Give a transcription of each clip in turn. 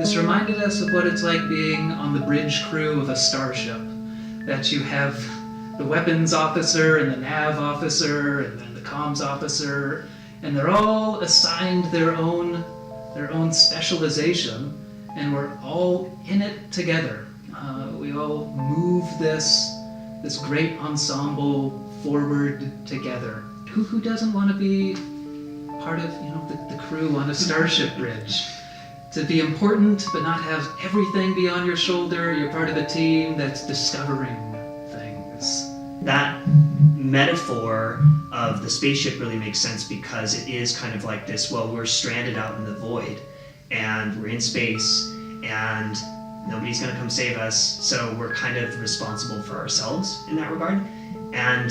This reminded us of what it's like being on the bridge crew of a starship, that you have the weapons officer and the nav officer and then the comms officer, and they're all assigned their own specialization, and we're all in it together. We all move this great ensemble forward together. Who doesn't want to be part of the crew on a starship bridge? To be important but not have everything be on your shoulder. You're part of a team that's discovering things. That metaphor of the spaceship really makes sense because it is kind of like this, well, we're stranded out in the void and we're in space and nobody's going to come save us, so we're kind of responsible for ourselves in that regard. And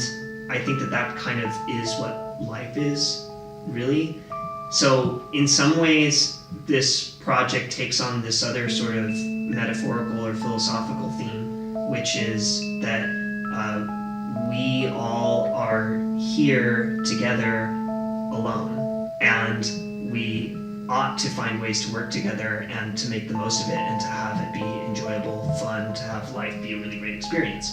I think that kind of is what life is, really. So in some ways, this project takes on this other sort of metaphorical or philosophical theme, which is that we all are here together alone, and we ought to find ways to work together and to make the most of it and to have it be enjoyable, fun, to have life be a really great experience.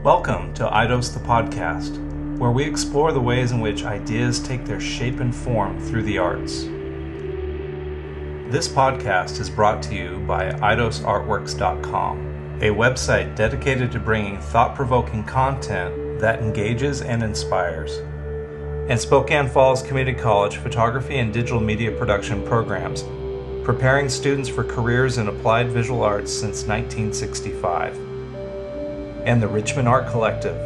Welcome to EIDOS the podcast, where we explore the ways in which ideas take their shape and form through the arts. This podcast is brought to you by eidosartworks.com, a website dedicated to bringing thought-provoking content that engages and inspires, and Spokane Falls Community College photography and digital media production programs, preparing students for careers in applied visual arts since 1965. And the Richmond Art Collective,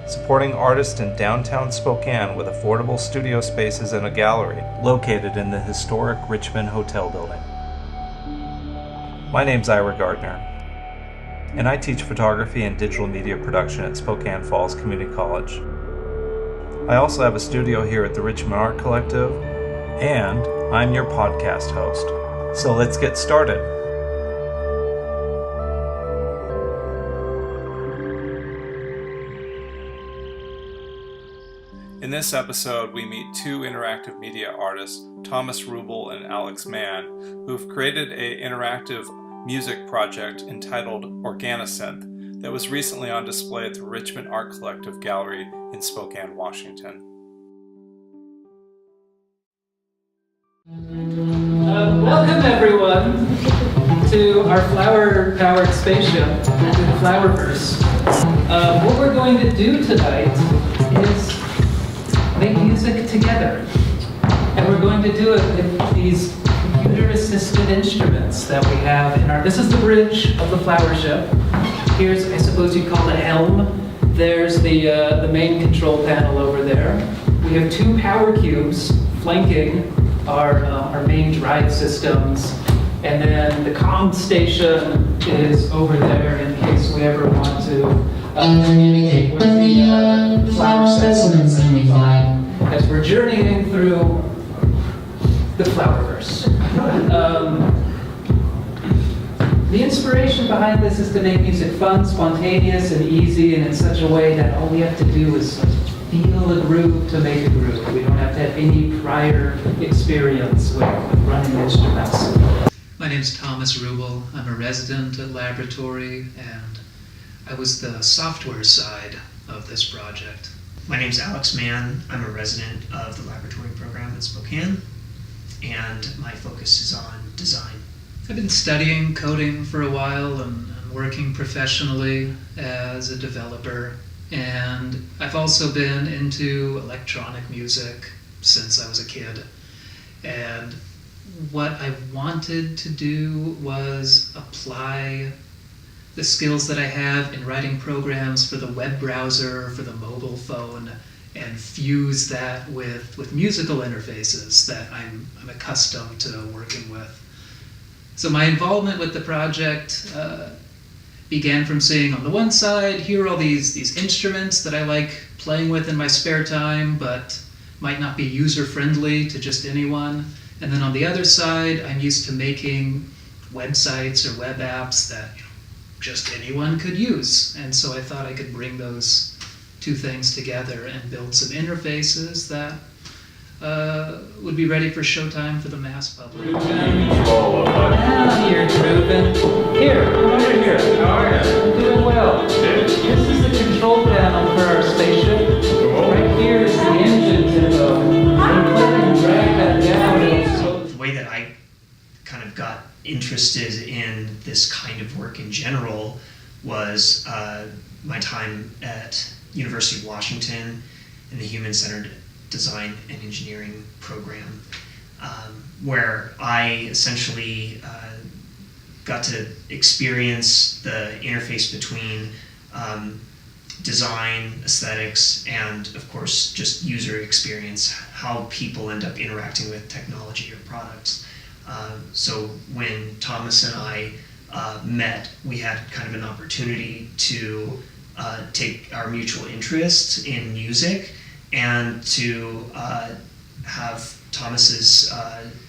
supporting artists in downtown Spokane with affordable studio spaces and a gallery located in the historic Richmond Hotel building. My name's Ira Gardner, and I teach photography and digital media production at Spokane Falls Community College. I also have a studio here at the Richmond Art Collective, and I'm your podcast host. So let's get started. In this episode, we meet two interactive media artists, Thomas Ruble and Alex Mann, who've created an interactive music project entitled Organosynth that was recently on display at the Richmond Art Collective Gallery in Spokane, Washington. Welcome everyone to our flower-powered spaceship, to the Flowerverse. What we're going to do tonight is make music together, and we're going to do it with these computer-assisted instruments that we have in our. This is the bridge of the flower ship. Here's, I suppose you'd call it a helm. There's the main control panel over there. We have two power cubes flanking our main drive systems, and then the comm station is over there in case we ever want to communicate with the flower systems as we're journeying through the Flowerverse. The inspiration behind this is to make music fun, spontaneous, and easy, and in such a way that all we have to do is feel a groove to make a groove. We don't have to have any prior experience with running instruments. My name's Thomas Ruble. I'm a resident at Laboratory, and I was the software side of this project. My name's Alex Mann. I'm a resident of the Laboratory program at Spokane, and my focus is on design. I've been studying coding for a while and working professionally as a developer, and I've also been into electronic music since I was a kid. And what I wanted to do was apply the skills that I have in writing programs for the web browser, for the mobile phone, and fuse that with musical interfaces that I'm accustomed to working with. So my involvement with the project began from seeing on the one side, here are all these instruments that I like playing with in my spare time, but might not be user-friendly to just anyone. And then on the other side, I'm used to making websites or web apps that just anyone could use. And so I thought I could bring those two things together and build some interfaces that would be ready for showtime for the mass public. Now here, Ruben. Here, come over here. How are you? I'm doing well. This is the control panel for our spaceship. Right here is the engine to click and drag that down. So the way that I kind of got interested in this kind of work in general was my time at University of Washington in the Human-Centered Design and Engineering program, where I essentially got to experience the interface between design, aesthetics, and of course just user experience, how people end up interacting with technology or products. So when Thomas and I met, we had kind of an opportunity to take our mutual interest in music and to have Thomas's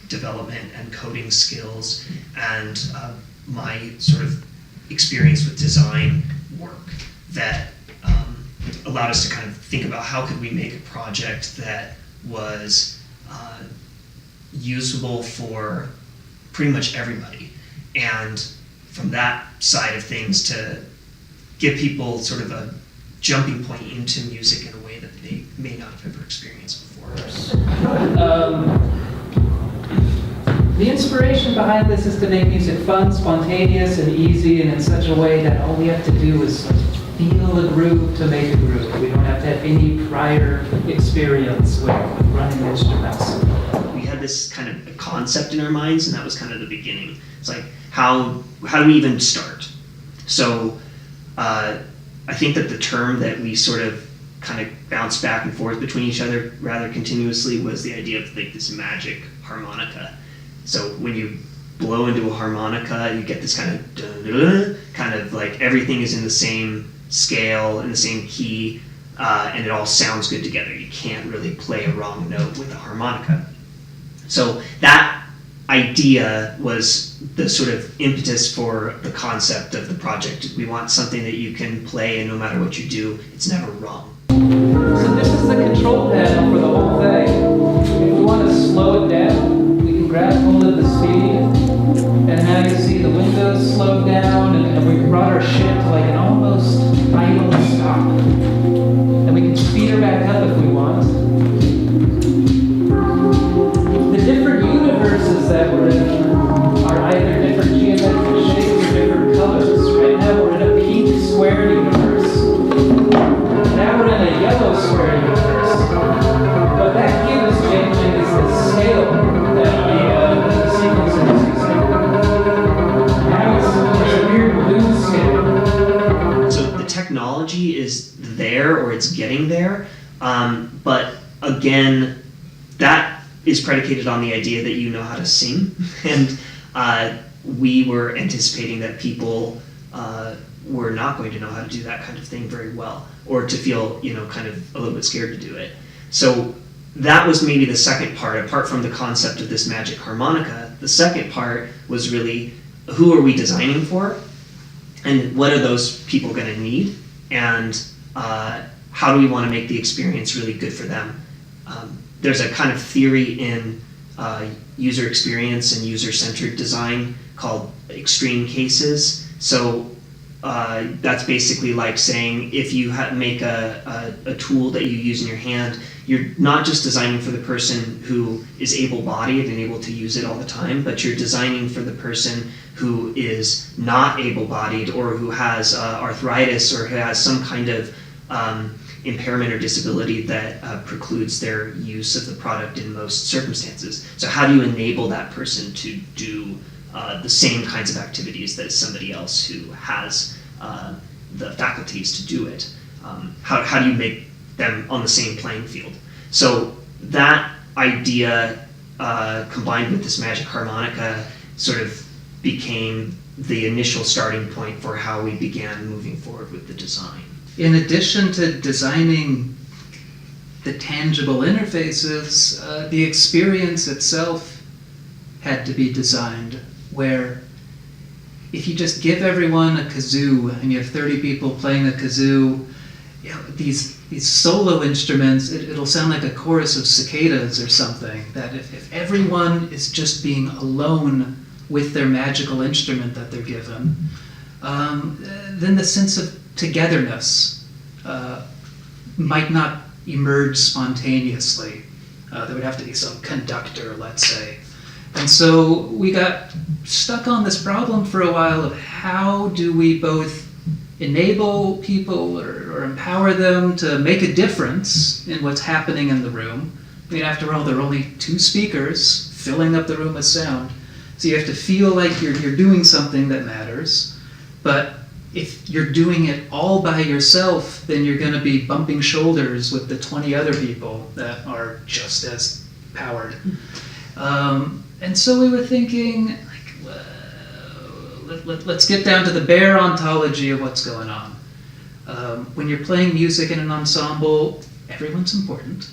development and coding skills and my sort of experience with design work that allowed us to kind of think about how could we make a project that was usable for pretty much everybody, and from that side of things to give people sort of a jumping point into music in a way that they may not have ever experienced before. The inspiration behind this is to make music fun, spontaneous, and easy, and in such a way that all we have to do is feel a groove to make a groove. We don't have to have any prior experience with running instruments. We had this kind of concept in our minds, and that was kind of the beginning. It's like, how do we even start? So I think that the term that we sort of kind of bounced back and forth between each other rather continuously was the idea of like this magic harmonica. So when you blow into a harmonica, you get this kind of dun-dun, kind of like everything is in the same scale, in the same key, and it all sounds good together. You can't really play a wrong note with a harmonica. So that idea was the sort of impetus for the concept of the project. We want something that you can play, and no matter what you do, it's never wrong. So this is the control panel for the whole thing. If we want to slow it down, we can grab hold of the speed, and now you see the windows slowed down, and we brought our ship to like an almost idle stop. And we can speed her back up if we want. The different universes that we're in are either different geometric shapes or different colors. Right now we're in a pink square universe. Now we're in a yellow square universe. What that cube is changing is the scale that the sequence is using. Now it's a weird blue scale. So the technology is there, or it's getting there, but again, that is predicated on the idea that you know how to sing, and we were anticipating that people were not going to know how to do that kind of thing very well, or to feel, kind of a little bit scared to do it. So that was maybe the second part, apart from the concept of this magic harmonica. The second part was really, who are we designing for, and what are those people going to need, and how do we want to make the experience really good for them? There's a kind of theory in user experience and user-centered design called extreme cases. So that's basically like saying, if you make a tool that you use in your hand, you're not just designing for the person who is able-bodied and able to use it all the time, but you're designing for the person who is not able-bodied, or who has arthritis, or who has some kind of impairment or disability that precludes their use of the product in most circumstances. So how do you enable that person to do the same kinds of activities that somebody else who has the faculties to do it? How do you make them on the same playing field? So that idea combined with this magic harmonica sort of became the initial starting point for how we began moving forward with the design. In addition to designing the tangible interfaces, the experience itself had to be designed, where if you just give everyone a kazoo and you have 30 people playing a kazoo, these solo instruments, it'll sound like a chorus of cicadas or something, that if everyone is just being alone with their magical instrument that they're given, then the sense of togetherness might not emerge spontaneously. There would have to be some conductor, let's say. And so we got stuck on this problem for a while of how do we both enable people or empower them to make a difference in what's happening in the room. I mean, after all, there are only 2 speakers filling up the room with sound. So you have to feel like you're doing something that matters. But if you're doing it all by yourself, then you're going to be bumping shoulders with the 20 other people that are just as powered. And so we were thinking, let's get down to the bare ontology of what's going on. When you're playing music in an ensemble, everyone's important.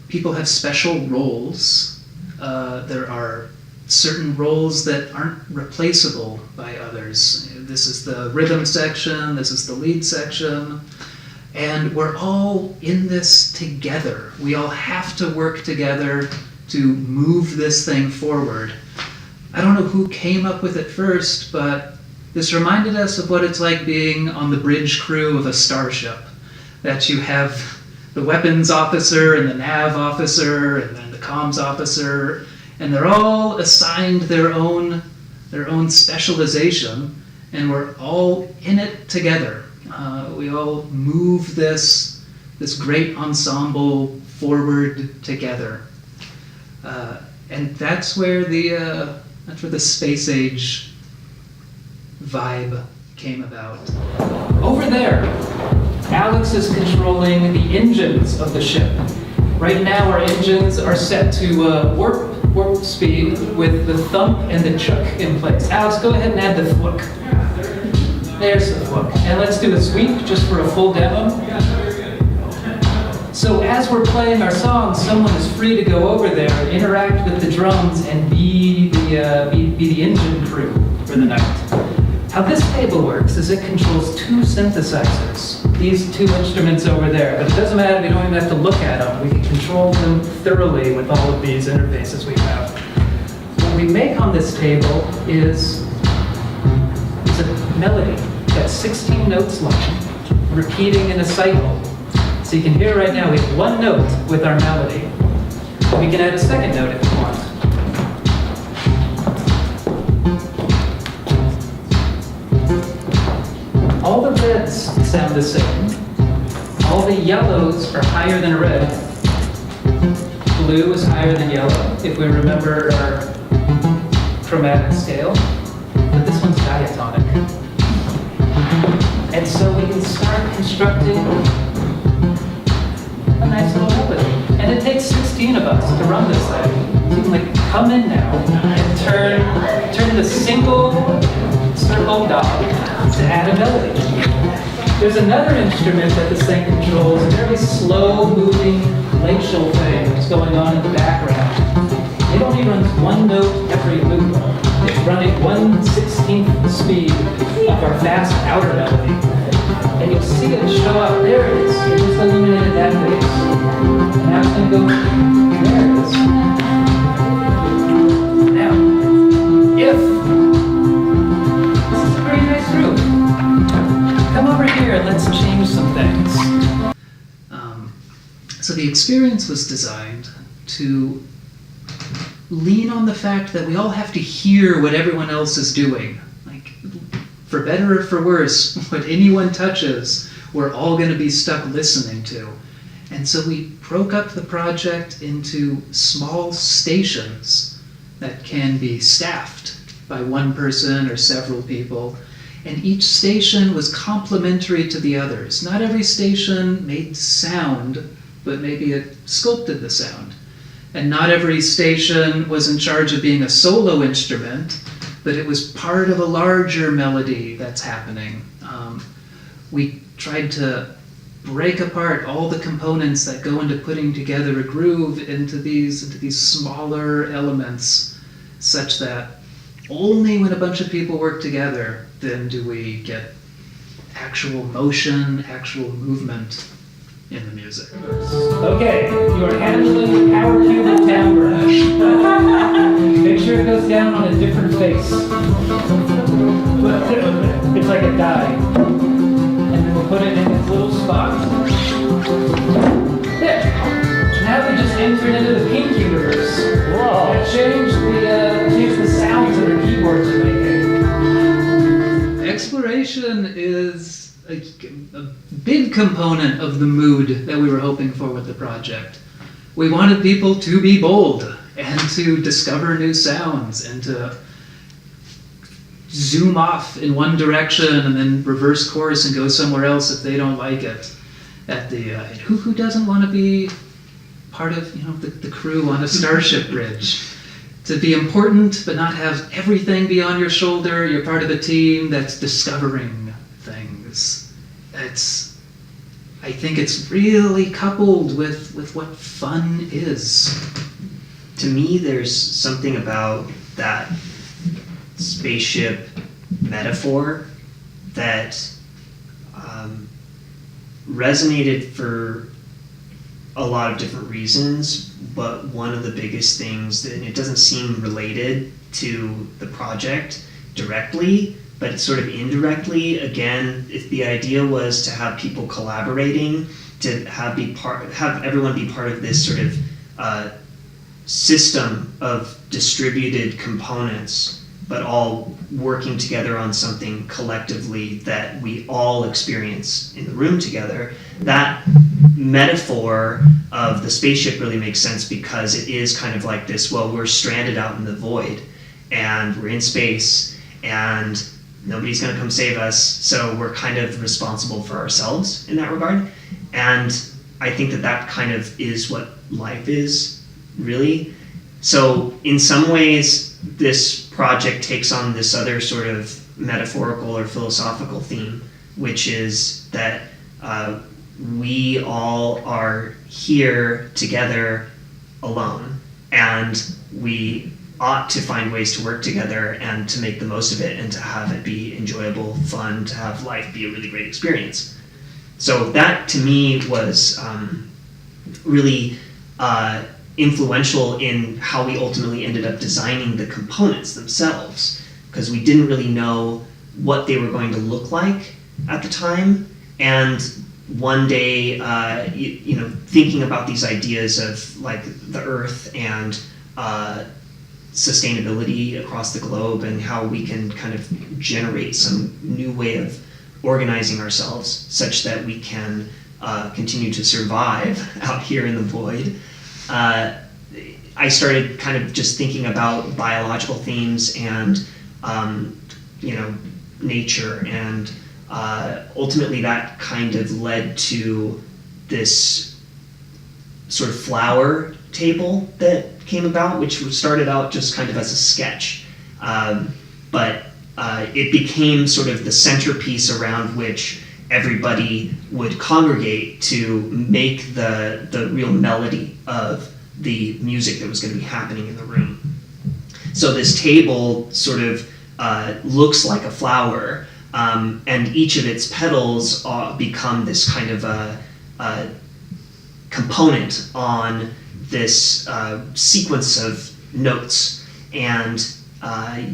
People have special roles. There are certain roles that aren't replaceable by others. This is the rhythm section, this is the lead section, and we're all in this together. We all have to work together to move this thing forward. I don't know who came up with it first, but this reminded us of what it's like being on the bridge crew of a starship. That you have the weapons officer and the nav officer and then the comms officer, and they're all assigned their own specialization, and we're all in it together. We all move this great ensemble forward together. And that's where the space age vibe came about. Over there, Alex is controlling the engines of the ship. Right now our engines are set to warp speed with the thump and the chuck in place. Alex, go ahead and add the thwook. There's the thwook. And let's do a sweep just for a full demo. So as we're playing our songs, someone is free to go over there, interact with the drums, and be the engine crew for the night. How this table works is it controls 2 synthesizers. These 2 instruments over there, but it doesn't matter, we don't even have to look at them. We can control them thoroughly with all of these interfaces we have. What we make on this table is a melody that's 16 notes long, repeating in a cycle. So you can hear right now we have 1 note with our melody. We can add a second note if you want. All the reds sound the same. All the yellows are higher than red. Blue is higher than yellow, if we remember our chromatic scale. But this one's diatonic. And so we can start constructing a nice little melody. And it takes 16 of us to run this thing. So you can come in now and turn the single circle dot to add a melody. There's another instrument that this thing controls, a very slow moving glacial thing that's going on in the background. It only runs 1 note every loop. It's running 1/16th the speed of our fast outer melody. And you'll see it show up. There it is. It just illuminated that bass. And now it's going to go, there it is. Now, if this is a very nice room, come over here and let's change some things. So the experience was designed to lean on the fact that we all have to hear what everyone else is doing. For better or for worse, what anyone touches, we're all going to be stuck listening to. And so we broke up the project into small stations that can be staffed by 1 person or several people. And each station was complementary to the others. Not every station made sound, but maybe it sculpted the sound. And not every station was in charge of being a solo instrument, but it was part of a larger melody that's happening. We tried to break apart all the components that go into putting together a groove into these smaller elements, such that only when a bunch of people work together then do we get actual motion, actual movement in the music. Okay, you are handling the power cube of timbre. Make sure it goes down on a different face. It's like a die. And then we'll put it in its little spot. There. Now we just entered into the pink universe. Whoa. And changed the sounds that our keyboards are making. Exploration is a big component of the mood that we were hoping for with the project. We wanted people to be bold and to discover new sounds and to zoom off in one direction and then reverse course and go somewhere else if they don't like it. Who doesn't want to be part of the crew on a starship bridge? To be important but not have everything be on your shoulder. You're part of a team that's discovering things. I think it's really coupled with what fun is. To me, there's something about that spaceship metaphor that resonated for a lot of different reasons, but one of the biggest things, and it doesn't seem related to the project directly, but it's sort of indirectly. Again, if the idea was to have people collaborating, to have everyone be part of this sort of system of distributed components, but all working together on something collectively that we all experience in the room together, that metaphor of the spaceship really makes sense because it is kind of like this, well, we're stranded out in the void and we're in space and nobody's going to come save us, so we're kind of responsible for ourselves in that regard. And I think that kind of is what life is, really. So in some ways, this project takes on this other sort of metaphorical or philosophical theme, which is that we all are here together alone, and we ought to find ways to work together and to make the most of it and to have it be enjoyable, fun, to have life be a really great experience. So that to me was really influential in how we ultimately ended up designing the components themselves, because we didn't really know what they were going to look like at the time. And one day, thinking about these ideas of like the Earth and sustainability across the globe and how we can kind of generate some new way of organizing ourselves such that we can continue to survive out here in the void. I started kind of just thinking about biological themes and nature, and ultimately that kind of led to this sort of flower table that came about, which started out just kind of as a sketch, but it became sort of the centerpiece around which everybody would congregate to make the real melody of the music that was going to be happening in the room. So this table sort of looks like a flower, and each of its petals become this kind of a component on this sequence of notes, and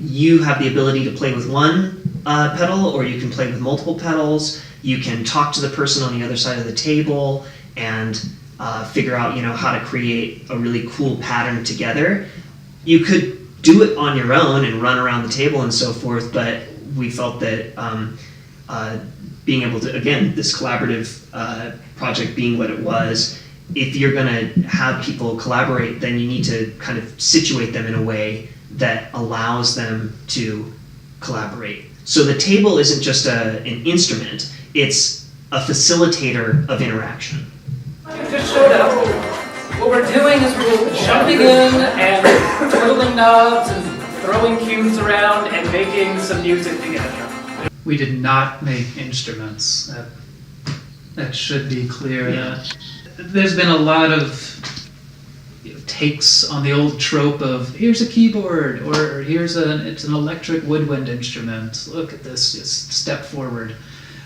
you have the ability to play with one petal, or you can play with multiple petals. You can talk to the person on the other side of the table and figure out how to create a really cool pattern together. You could do it on your own and run around the table and so forth, but we felt that being able to, again, this collaborative project being what it was, if you're going to have people collaborate, then you need to kind of situate them in a way that allows them to collaborate. So the table isn't just an instrument, it's a facilitator of interaction. You just showed up. What we're doing is we're jumping in and twiddling knobs and throwing cubes around and making some music together. We did not make instruments. That should be clear. Yeah. There's been a lot of takes on the old trope of here's a keyboard, or it's an electric woodwind instrument. Look at this, just step forward.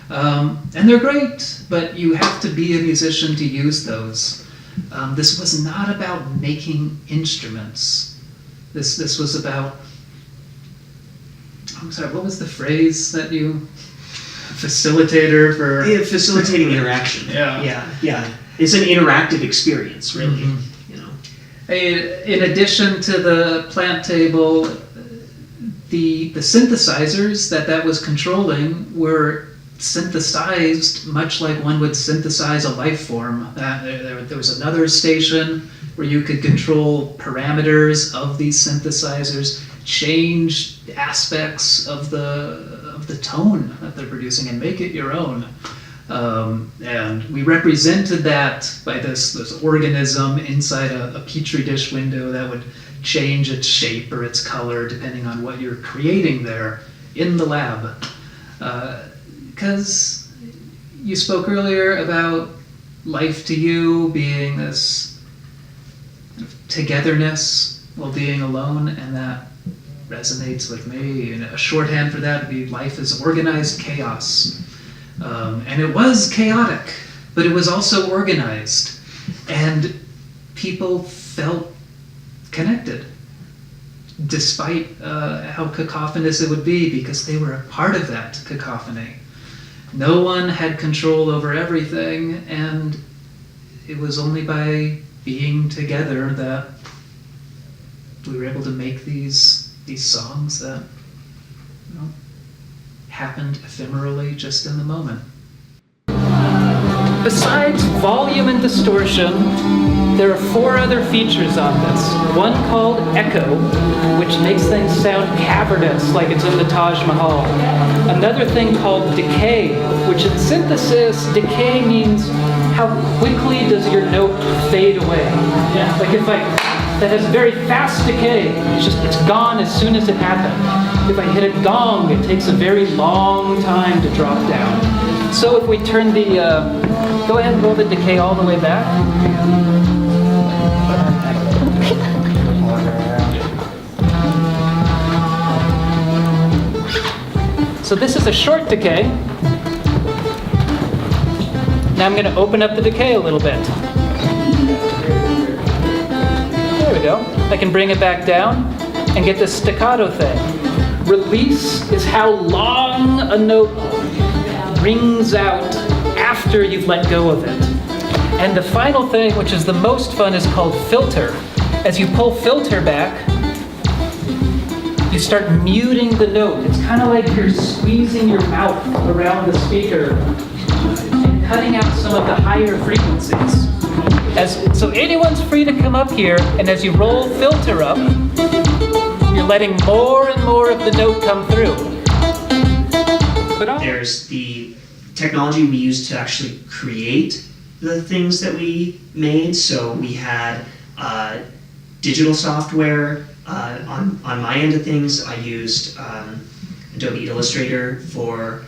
And they're great, but you have to be a musician to use those. This was not about making instruments. This was about, I'm sorry, what was the phrase that you, facilitator for? Yeah, facilitating interaction. Yeah. It's an interactive experience, really. You know. In addition to the plant table, the synthesizers that was controlling were synthesized much like one would synthesize a life form. There was another station where you could control parameters of these synthesizers, change aspects of the tone that they're producing and make it your own. And we represented that by this organism inside a petri dish window that would change its shape or its color depending on what you're creating there in the lab. Because you spoke earlier about life to you being this kind of togetherness while being alone, and that resonates with me. And a shorthand for that would be life is organized chaos. And it was chaotic, but it was also organized. And people felt connected, despite how cacophonous it would be, because they were a part of that cacophony. No one had control over everything, and it was only by being together that we were able to make these songs that, you know, happened ephemerally just in the moment. Besides volume and distortion, there are 4 other features on this. One called echo, which makes things sound cavernous, like it's in the Taj Mahal. Another thing called decay, which in synthesis, decay means how quickly does your note fade away. Yeah. Like that has very fast decay. It's gone as soon as it happened. If I hit a gong, it takes a very long time to drop down. So if we turn the, go ahead and roll the decay all the way back. So this is a short decay. Now I'm going to open up the decay a little bit. There we go. I can bring it back down and get this staccato thing. Release is how long a note rings out after you've let go of it. And the final thing, which is the most fun, is called filter. As you pull filter back, you start muting the note. It's kind of like you're squeezing your mouth around the speaker and cutting out some of the higher frequencies. So anyone's free to come up here, and as you roll filter up, you're letting more and more of the note come through. There's the technology we used to actually create the things that we made. So we had digital software. On my end of things, I used Adobe Illustrator for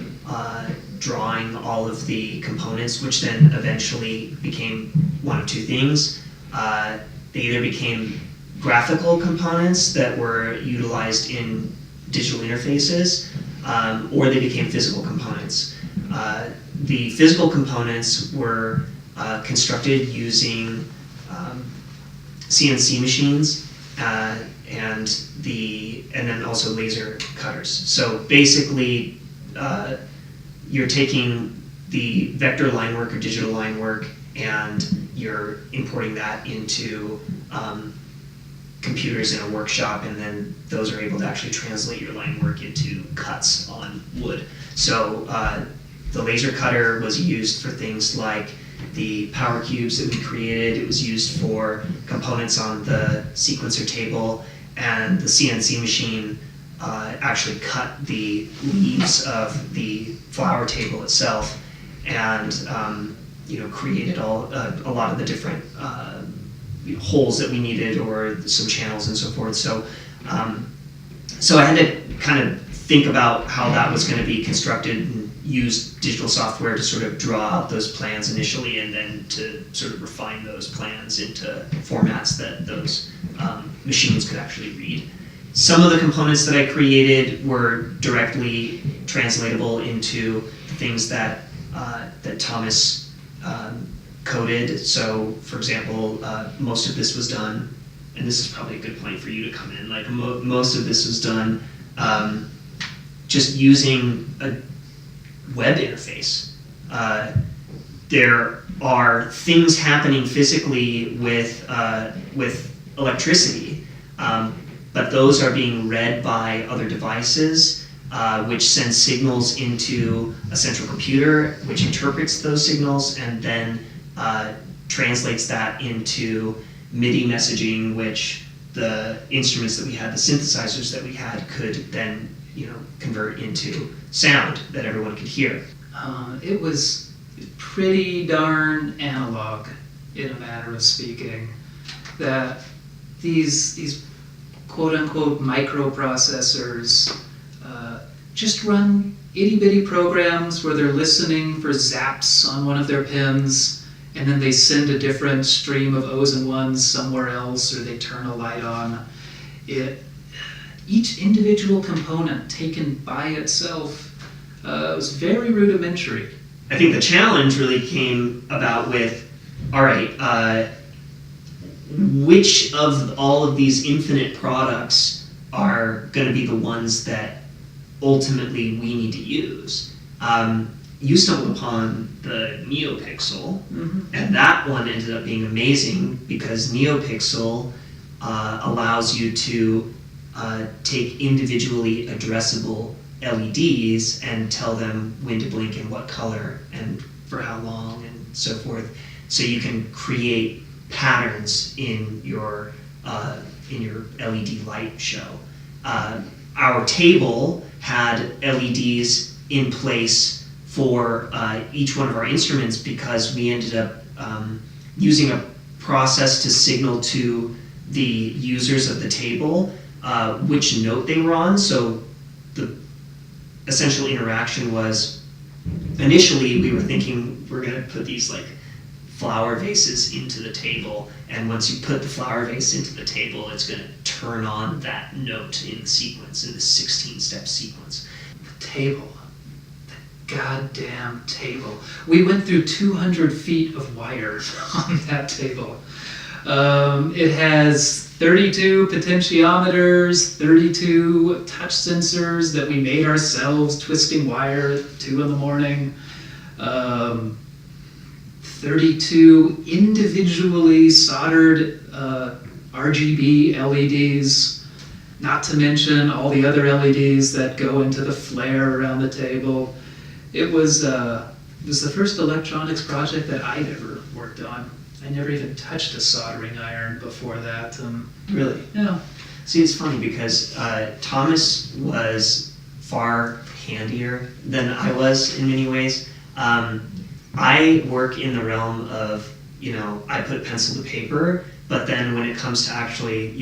drawing all of the components, which then eventually became one of 2 things. They either became graphical components that were utilized in digital interfaces, or they became physical components. The physical components were constructed using CNC machines and then also laser cutters. So basically, you're taking the vector line work or digital line work, and you're importing that into computers in a workshop, and then those are able to actually translate your line work into cuts on wood. So the laser cutter was used for things like the power cubes that we created. It was used for components on the sequencer table, and the CNC machine actually cut the leaves of the flower table itself, and created a lot of the different holes that we needed, or some channels and so forth. So I had to kind of think about how that was going to be constructed, and use digital software to sort of draw out those plans initially, and then to sort of refine those plans into formats that those machines could actually read. Some of the components that I created were directly translatable into things that that Thomas coded. So, for example, most of this was done, and this is probably a good point for you to come in. Like most of this was done just using a web interface. There are things happening physically with electricity, but those are being read by other devices, which send signals into a central computer, which interprets those signals and then translates that into MIDI messaging, which the instruments that we had, the synthesizers that we had, could then convert into sound that everyone could hear. It was pretty darn analog, in a manner of speaking, that these quote-unquote microprocessors just run itty-bitty programs where they're listening for zaps on one of their pins, and then they send a different stream of O's and 1s somewhere else, or they turn a light on. Each individual component taken by itself was very rudimentary. I think the challenge really came about with, all right, which of all of these infinite products are going to be the ones that ultimately we need to use? You stumbled upon the NeoPixel, and that one ended up being amazing because NeoPixel allows you to take individually addressable LEDs and tell them when to blink in what color and for how long and so forth. So you can create patterns in your LED light show. Our table had LEDs in place for each one of our instruments because we ended up using a process to signal to the users of the table which note they were on. So the essential interaction was, initially we were thinking we're going to put these like flower vases into the table, and once you put the flower vase into the table, it's going to turn on that note in the sequence, in the 16-step sequence. The table. The goddamn table. We went through 200 feet of wire on that table. It has 32 potentiometers, 32 touch sensors that we made ourselves, twisting wire at 2 in the morning. 32 individually soldered RGB LEDs, not to mention all the other LEDs that go into the flare around the table. It was the first electronics project that I'd ever worked on. I never even touched a soldering iron before that. Really? Yeah. See, it's funny because Thomas was far handier than I was in many ways. I work in the realm of, I put pencil to paper, but then when it comes to actually,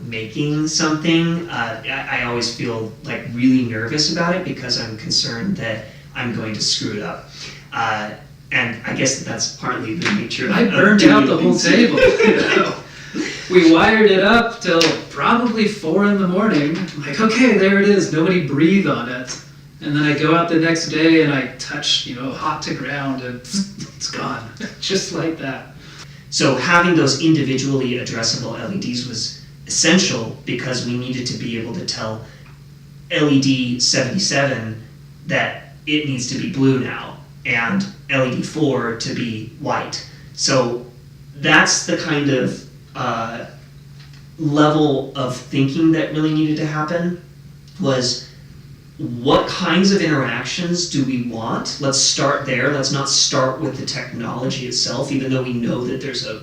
making something, I always feel like really nervous about it because I'm concerned that I'm going to screw it up. And I guess that's partly the nature. I burned out the whole table. We wired it up till probably 4 in the morning. I'm like, okay, there it is. Nobody breathe on it. And then I go out the next day and I touch, hot to ground, and it's gone. Just like that. So having those individually addressable LEDs was essential because we needed to be able to tell LED 77 that it needs to be blue now, and LED 4 to be white. So that's the kind of level of thinking that really needed to happen, was what kinds of interactions do we want? Let's start there. Let's not start with the technology itself, even though we know that there's a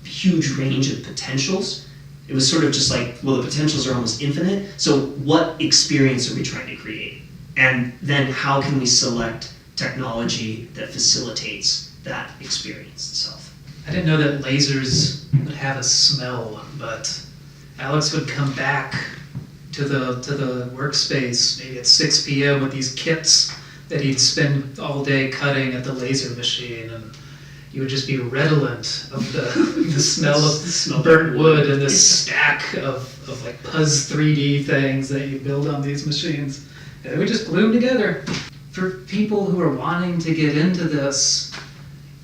huge range of potentials. It was sort of just like, well, the potentials are almost infinite. So what experience are we trying to create? And then how can we select technology that facilitates that experience itself? I didn't know that lasers would have a smell, but Alex would come back to the workspace maybe at 6 p.m. with these kits that he'd spend all day cutting at the laser machine, and you would just be redolent of the smell of burnt wood and this stack of like Puzz 3D things that you build on these machines. And we just glue them together. for people who are wanting to get into this,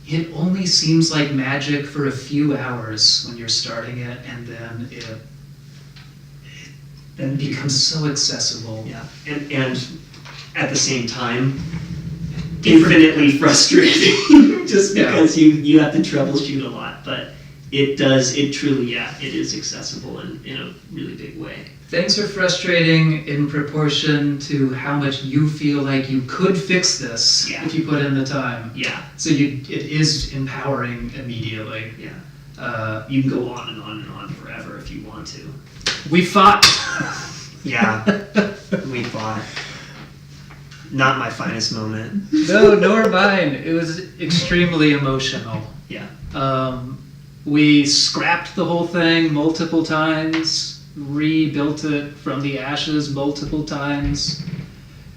it only seems like magic for a few hours when you're starting it, and then it becomes so accessible. Yeah, and at the same time, infinitely frustrating, just because you have to troubleshoot a lot. But it truly, it is accessible in a really big way. Things are frustrating in proportion to how much you feel like you could fix this if you put in the time. Yeah. So it is empowering immediately. Yeah. You can go on and on and on forever if you want to. We fought. Yeah. We fought. Not my finest moment. No, nor mine. It was extremely emotional. Yeah. We scrapped the whole thing multiple times, rebuilt it from the ashes multiple times,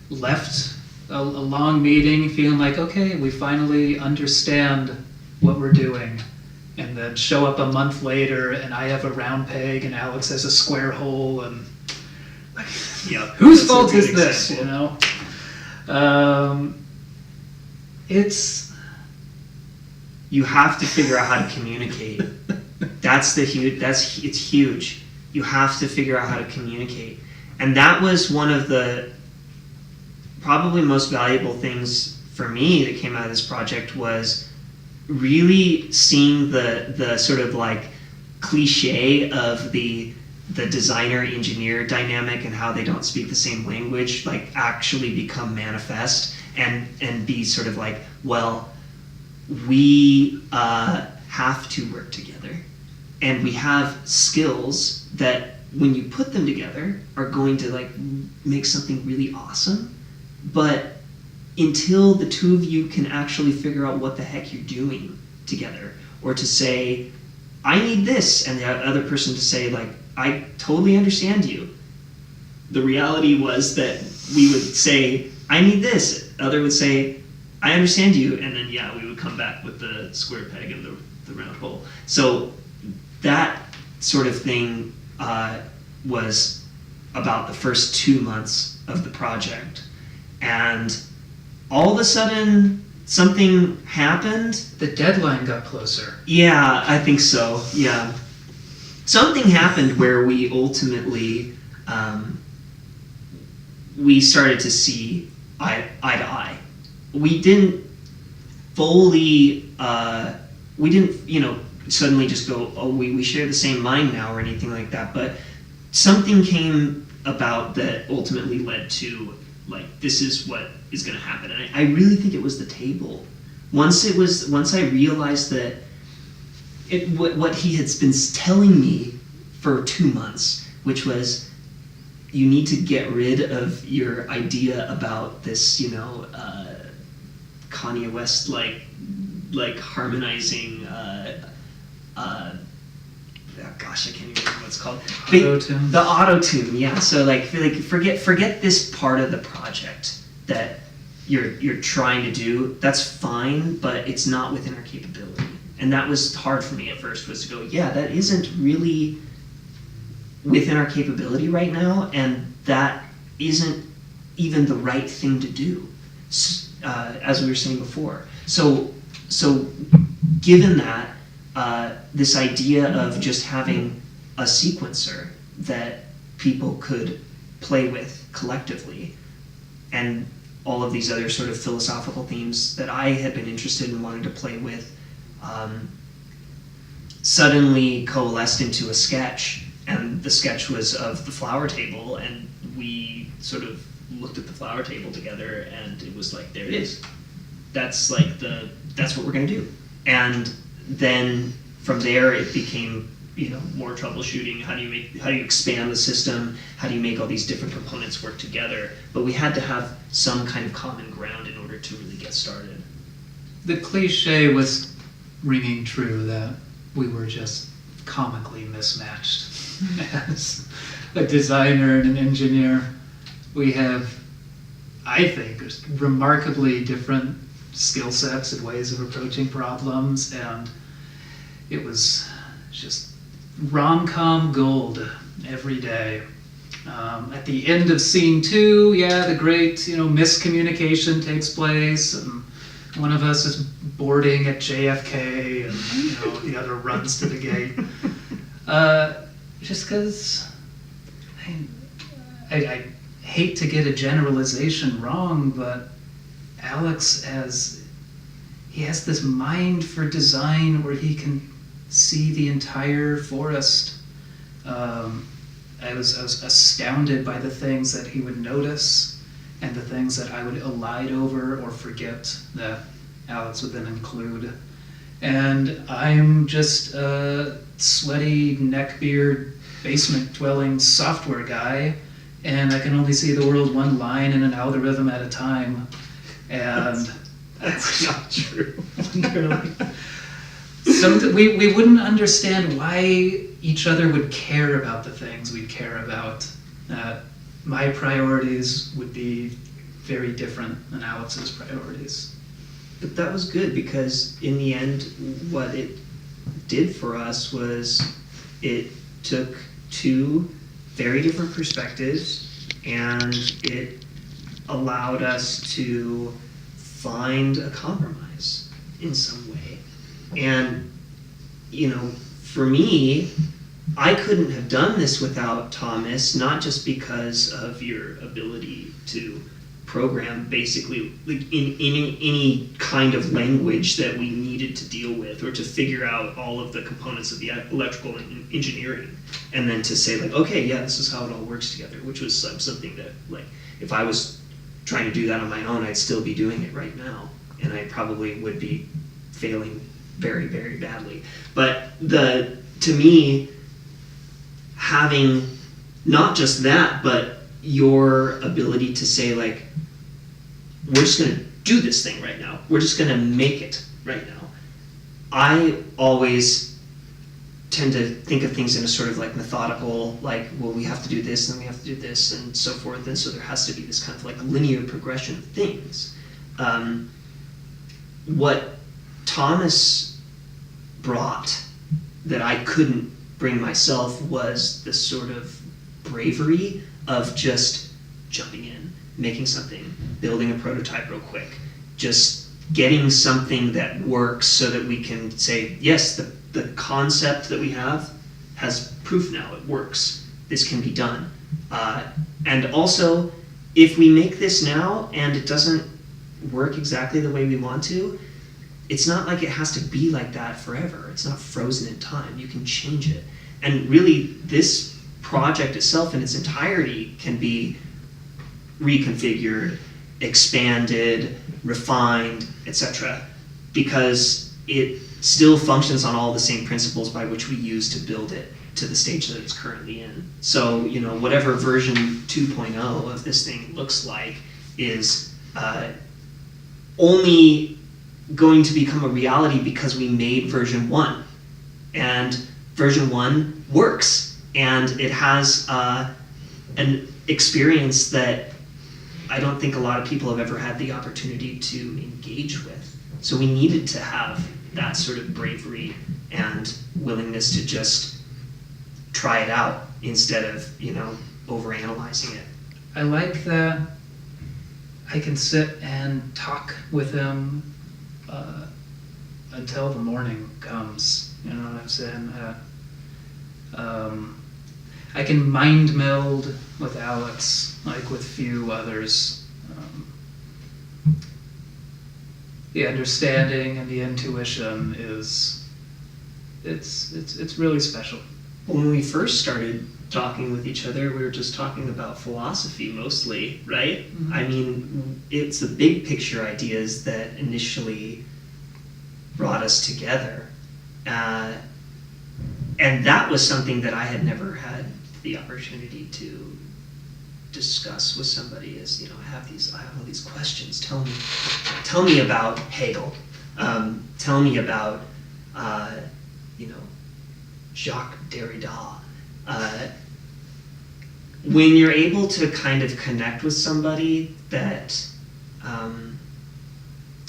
left a long meeting feeling like, okay, we finally understand what we're doing. And then show up a month later and I have a round peg and Alex has a square hole, and like, whose fault is this, you know? You have to figure out how to communicate. It's huge. You have to figure out how to communicate. And that was one of the probably most valuable things for me that came out of this project, was really seeing the sort of like cliche of the designer engineer dynamic and how they don't speak the same language like actually become manifest and be sort of like, well, we have to work together, and we have skills that when you put them together are going to like make something really awesome. But until the two of you can actually figure out what the heck you're doing together, or to say, I need this, and the other person to say like, I totally understand you. The reality was that we would say, I need this. The other would say, I understand you, and then we would come back with the square peg and the round hole. So that sort of thing was about the first 2 months of the project. And all of a sudden, something happened. The deadline got closer. Yeah, I think so, yeah. Something happened where we ultimately, we started to see eye to eye. We didn't fully, suddenly just go, oh, we share the same mind now or anything like that, but something came about that ultimately led to, like, this is what is going to happen. And I really think it was the table. Once I realized that what he had been telling me for 2 months, which was, you need to get rid of your idea about this, Kanye West like harmonizing. Gosh, I can't even remember what it's called. Auto-tune. The auto-tune, yeah. So forget this part of the project that you're trying to do. That's fine, but it's not within our capability. And that was hard for me at first, was to go, that isn't really within our capability right now, and that isn't even the right thing to do, as we were saying before. So given that, this idea of just having a sequencer that people could play with collectively, and all of these other sort of philosophical themes that I had been interested in wanting to play with, suddenly coalesced into a sketch. And the sketch was of the flower table, and we sort of looked at the flower table together, and it was like, there it is. That's what we're going to do. And then from there it became, more troubleshooting. How do you expand the system? How do you make all these different components work together? But we had to have some kind of common ground in order to really get started. The cliche was ringing true that we were just comically mismatched. As a designer and an engineer, we have, I think, remarkably different skill sets and ways of approaching problems, and it was just rom-com gold every day. At the end of scene 2, yeah, the great, miscommunication takes place, and one of us is boarding at JFK, and the other runs to the gate. Just because I hate to get a generalization wrong, but Alex he has this mind for design where he can see the entire forest. I was astounded by the things that he would notice and the things that I would elide over or forget that Alex would then include. And I'm just a sweaty, neckbeard, basement-dwelling software guy, and I can only see the world one line in an algorithm at a time. And that's not true. Literally. We wouldn't understand why each other would care about the things we care about. My priorities would be very different than Alex's priorities. But that was good, because in the end, what it did for us was it took two very different perspectives, and it allowed us to find a compromise in some way. And, for me, I couldn't have done this without Thomas, not just because of your ability to program basically like in any kind of language that we needed to deal with, or to figure out all of the components of the electrical engineering, and then to say like, okay, yeah, this is how it all works together, which was something that, like, if I was trying to do that on my own, I'd still be doing it right now, and I probably would be failing very, very badly. But to me, having not just that, but your ability to say like, we're just going to do this thing right now. We're just going to make it right now. I always tend to think of things in a sort of like methodical, like, well, we have to do this, and then we have to do this, and so forth, and so there has to be this kind of like linear progression of things. What Thomas brought that I couldn't bring myself was this sort of bravery of just jumping in, making something, building a prototype real quick, just getting something that works so that we can say, yes, the concept that we have has proof now, it works, this can be done. And also, if we make this now and it doesn't work exactly the way we want to, it's not like it has to be like that forever. It's not frozen in time. You can change it. And really, this project itself in its entirety can be reconfigured, expanded, refined, etc., because it still functions on all the same principles by which we use to build it to the stage that it's currently in. So, whatever version 2.0 of this thing looks like is only going to become a reality because we made version 1. And version 1 works, and it has an experience that I don't think a lot of people have ever had the opportunity to engage with. So we needed to have that sort of bravery and willingness to just try it out instead of, overanalyzing it. I like that I can sit and talk with him until the morning comes. You know what I'm saying? I can mind meld with Alex, like with few others. The understanding and the intuition it's really special. When we first started talking with each other, we were just talking about philosophy mostly, right? Mm-hmm. I mean, it's the big picture ideas that initially brought us together. And that was something that I had never had the opportunity to discuss with somebody. Is I have all these questions. Tell me about Hegel. Tell me about Jacques Derrida. When you're able to kind of connect with somebody that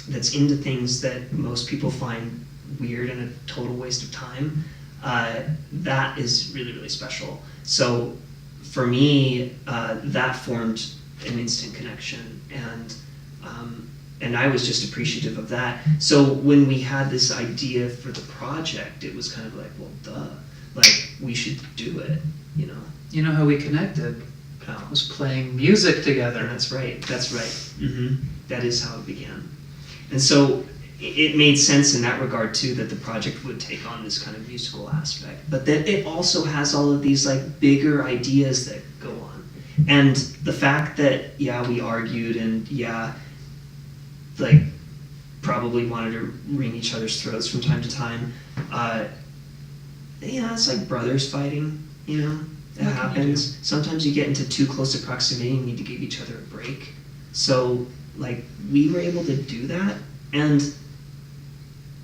that's into things that most people find weird and a total waste of time, that is really, really special. So for me, that formed an instant connection, and I was just appreciative of that. So when we had this idea for the project, it was kind of like, well, duh, like we should do it, you know. You know how we connected? Oh. Was playing music together. And that's right. Mm-hmm. That is how it began. And so it made sense in that regard too, that the project would take on this kind of musical aspect, but that it also has all of these like bigger ideas that go on. And the fact that, yeah, we argued and like probably wanted to wring each other's throats from time to time. It's like brothers fighting, you know. It happens. Sometimes you get into too close a proximity and you need to give each other a break. So, like, we were able to do that, and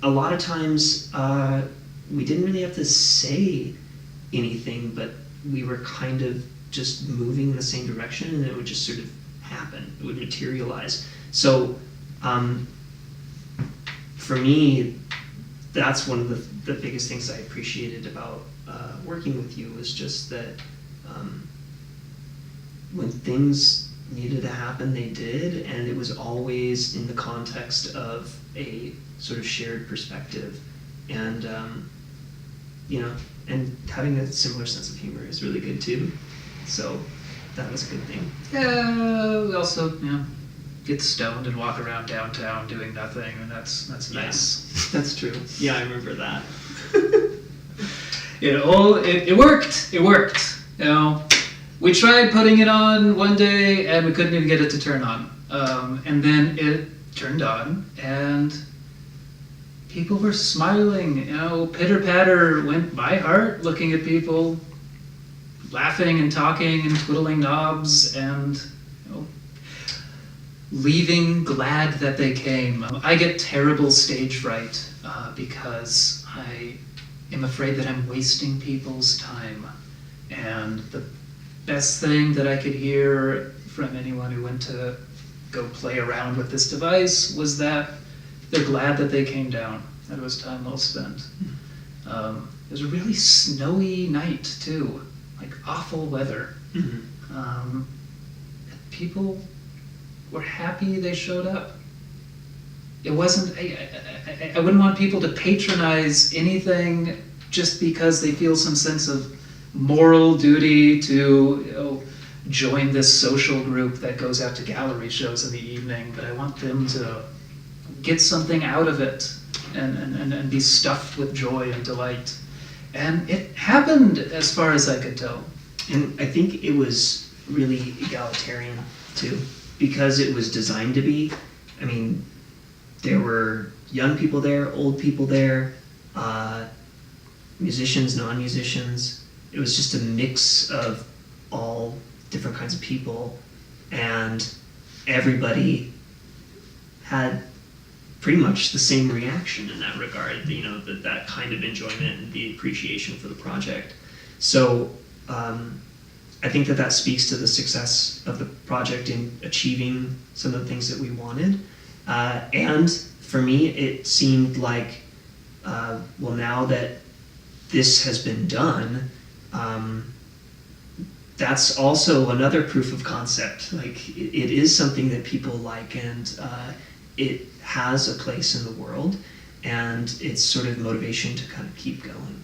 a lot of times we didn't really have to say anything, but we were kind of just moving in the same direction, and it would just sort of happen. It would materialize. So, for me, that's one of the biggest things I appreciated about working with you, was just that when things needed to happen, they did, and it was always in the context of a sort of shared perspective, and and having a similar sense of humor is really good too. So that was a good thing. Yeah, we also, get stoned and walk around downtown doing nothing, and that's nice. That's true. Yeah, I remember that. It worked. It worked. We tried putting it on one day, and we couldn't even get it to turn on. And then it turned on, and people were smiling. Pitter patter went by heart, looking at people, laughing and talking and twiddling knobs, and leaving glad that they came. I get terrible stage fright because I am afraid that I'm wasting people's time. And the best thing that I could hear from anyone who went to go play around with this device was that they're glad that they came down, that it was time well spent. It was a really snowy night too, like awful weather. Mm-hmm. People were happy they showed up. It wasn't, I wouldn't want people to patronize anything just because they feel some sense of moral duty to join this social group that goes out to gallery shows in the evening, but I want them to get something out of it and be stuffed with joy and delight. And it happened as far as I could tell. And I think it was really egalitarian too, because it was designed to be. I mean, there were young people there, old people there, musicians, non-musicians. It was just a mix of all different kinds of people, and everybody had pretty much the same reaction in that regard, that kind of enjoyment and the appreciation for the project. So I think that speaks to the success of the project in achieving some of the things that we wanted. And for me, it seemed like, now that this has been done, that's also another proof of concept. Like, it is something that people like, and it has a place in the world, and it's sort of motivation to kind of keep going.